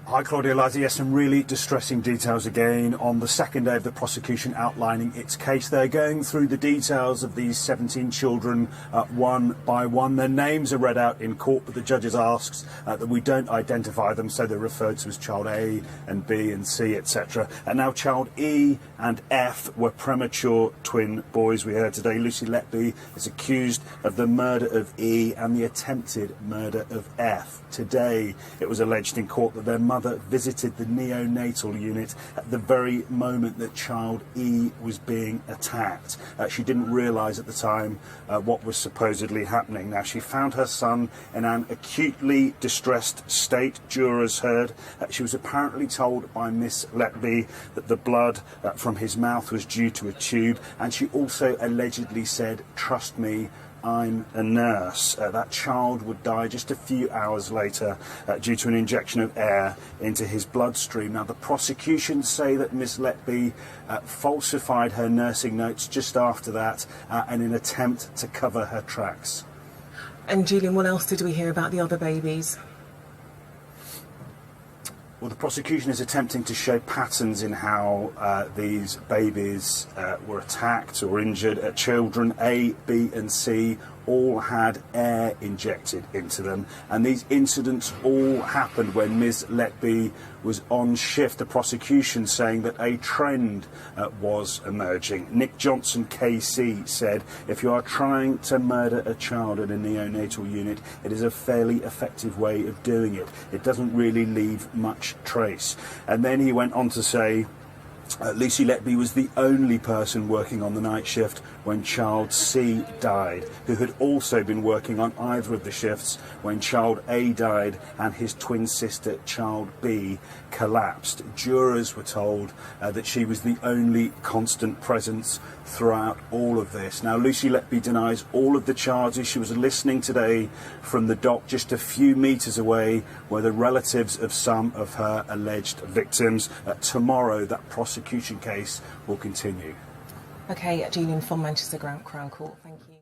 Hi Claudia, Liza. Yes, some really distressing details again on the second day of the prosecution outlining its case. They're going through the details of these 17 children one by one. Their names are read out in court, but the judges asks that we don't identify them, so they're referred to as child A and B and C, etc. And now child E and F were premature twin boys. We heard today Lucy Letby is accused of the murder of E and the attempted murder of F. Today it was alleged in court that their mother visited the neonatal unit at the very moment that child E was being attacked. She didn't realise at the time what was supposedly happening. Now, she found her son in an acutely distressed state, jurors heard. She was apparently told by Miss Letby that the blood from his mouth was due to a tube, and she also allegedly said, "Trust me, I'm a nurse." That child would die just a few hours later due to an injection of air into his bloodstream. Now, the prosecution say that Miss Letby falsified her nursing notes just after that in an attempt to cover her tracks. And Julian, what else did we hear about the other babies? Well, the prosecution is attempting to show patterns in how these babies were attacked or injured. Children A, B and C all had air injected into them, and these incidents all happened when Ms Letby was on shift. The prosecution saying that a trend was emerging. Nick Johnson KC said, "If you are trying to murder a child in a neonatal unit, it is a fairly effective way of doing it. It doesn't really leave much trace." And then he went on to say Lucy Letby was the only person working on the night shift when child C died, who had also been working on either of the shifts when child A died and his twin sister child B collapsed. Jurors were told that she was the only constant presence throughout all of this. Now, Lucy Letby denies all of the charges. She was listening today from the dock just a few metres away where the relatives of some of her alleged victims. Tomorrow that prosecution case will continue. Okay, Julian from Manchester Crown Court, thank you.